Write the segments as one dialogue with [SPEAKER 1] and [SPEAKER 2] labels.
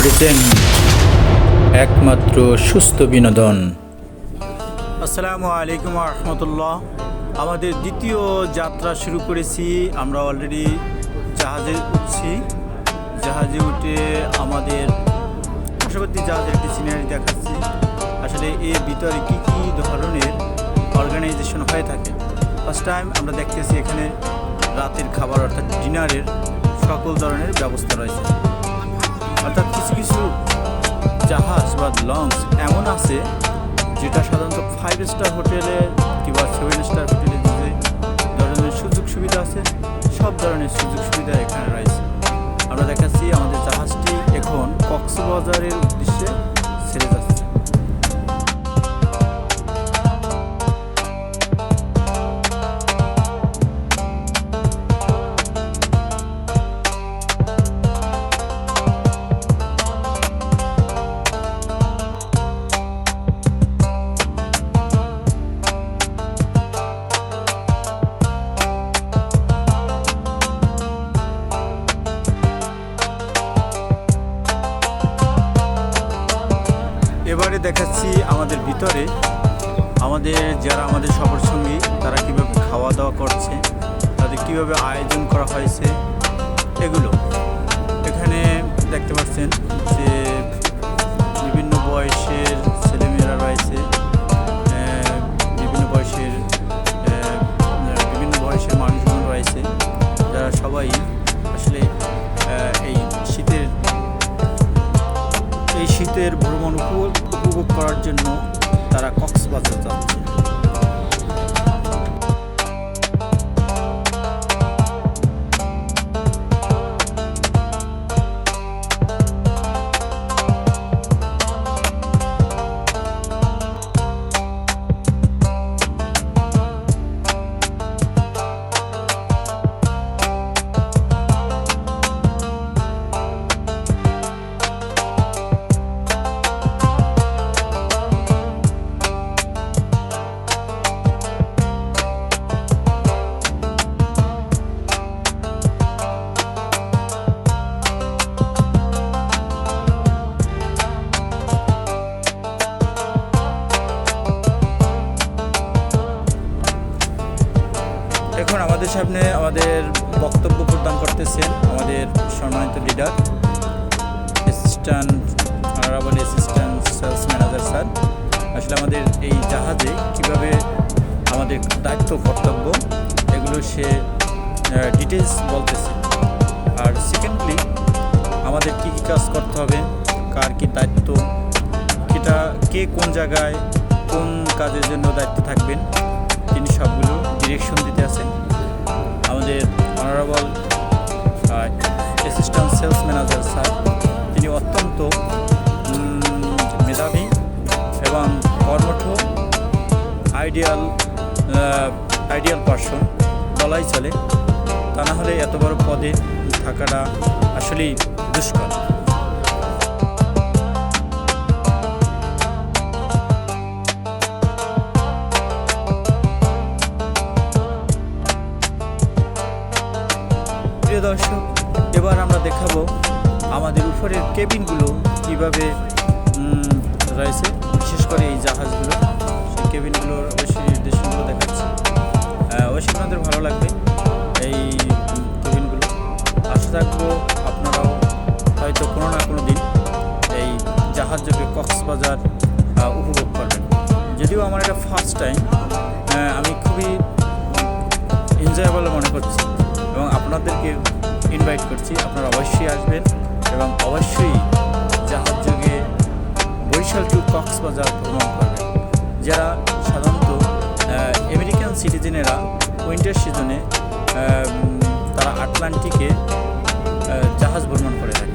[SPEAKER 1] Present একমাত্র সুস্থ বিনোদন।
[SPEAKER 2] আসসালামু আলাইকুম রহমতুল্লাহ। আমাদের দ্বিতীয় যাত্রা শুরু করেছি। আমরা অলরেডি জাহাজে উঠছি। জাহাজে উঠে আমাদের পার্শ্ববর্তী জাহাজের একটি সিনারি দেখাচ্ছি। আসলে এর ভিতরে কী কী ধরনের অর্গানাইজেশন হয়ে থাকে। ফার্স্ট টাইম আমরা দেখতেছি এখানে রাতের খাবার অর্থাৎ ডিনারের সকল ধরনের ব্যবস্থা রয়েছে। অর্থাৎ কিছু কিছু জাহাজ বা লঞ্চ এমন আছে যেটা সাধারণত 5 স্টার হোটেলে কিংবা 7 স্টার হোটেলে যে ধরনের সুযোগ সুবিধা আছে সব ধরনের সুযোগ সুবিধা এখানে রয়েছে। আমরা দেখাচ্ছি আমাদের জাহাজটি এখন কক্সবাজারের উদ্দেশ্যে ছেড়ে যাচ্ছে। এবারে দেখাচ্ছি আমাদের ভিতরে যারা আমাদের সফর সঙ্গী তারা কীভাবে খাওয়া দাওয়া করছে, তাদের কীভাবে আয়োজন করা হয়েছে এগুলো এখানে দেখতে পাচ্ছেন যে বিভিন্ন বয়সের ছেলেমেয়েরা রয়েছে, বিভিন্ন বয়সের মানুষজন রয়েছে যারা সবাই আসলে এই শীতের ভ্রমণ উপভোগ করার জন্য তারা কক্সবাজার যাচ্ছে। এখন আমাদের সামনে আমাদের বক্তব্য প্রদান করতেছেন আমাদের সম্মানিত leader honourable assistant sales manager sir. আসলে আমাদের এই জাহাজে কীভাবে আমাদের দায়িত্ব কর্তব্য এগুলো সে ডিটেলস বলতেছে। আর সেকেন্ডলি আমাদের কী কী কাজ করতে হবে, কার কী দায়িত্ব, কে কোন জায়গায় কোন কাজের জন্য দায়িত্ব থাকবেন তিনি সবগুলো ডিরেকশন দিতে আছেন। আমাদের honourable assistant sales manager sir তিনি অত্যন্ত মেধাবী এবং কর্মঠ আইডিয়াল পারসন বলাই চলে। তা না হলে এত বড় পদে থাকাটা আসলেই দুষ্কর। প্রিয় দর্শক, এবার আমরা দেখাবো আমাদের উপরের কেবিনগুলো কীভাবে রয়েছে, বিশেষ করে এই জাহাজগুলো সেই কেবিনগুলোর অবশ্যই নির্দেশনগুলো দেখাচ্ছে। অবশ্যই আপনাদের ভালো লাগবে এই কেবিনগুলো। আশা রাখবো আপনারাও হয়তো কোনো না কোনো দিন এই জাহাজযোগে কক্সবাজার উপভোগ করবেন। যদিও আমার এটা ফার্স্ট টাইম, আমি খুবই এনজয়েবল মনে করছি এবং আপনাদেরকে ইনভাইট করছি আপনারা অবশ্যই আসবেন এবং অবশ্যই জাহাজযোগে বরিশাল টু কক্সবাজার ভ্রমণ করবেন। যারা সাধারণত আমেরিকান সিটিজেনেরা উইন্টার সিজনে তারা আটলান্টিকে জাহাজ ভ্রমণ করে থাকে।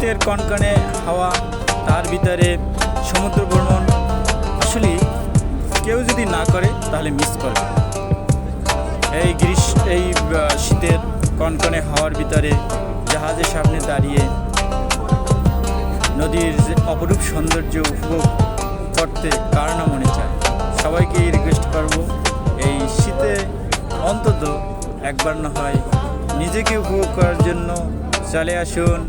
[SPEAKER 2] শীতের কনকনে হাওয়া, তার ভিতরে সমুদ্র ভ্রমণ আসলে কেউ যদি না করে তাহলে মিস করবে। এই শীতের কনকনে হাওয়ার ভিতরে জাহাজের সামনে দাঁড়িয়ে নদীর যে অপরূপ সৌন্দর্য উপভোগ করতে কার না মনে চায়। সবাইকে রিকোয়েস্ট করব, এই শীতে অন্তত একবার না হয় নিজেকে উপভোগ করার জন্য চলে আসুন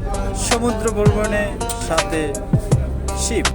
[SPEAKER 2] সমুদ্র ভ্রমণে সাথে শিপ।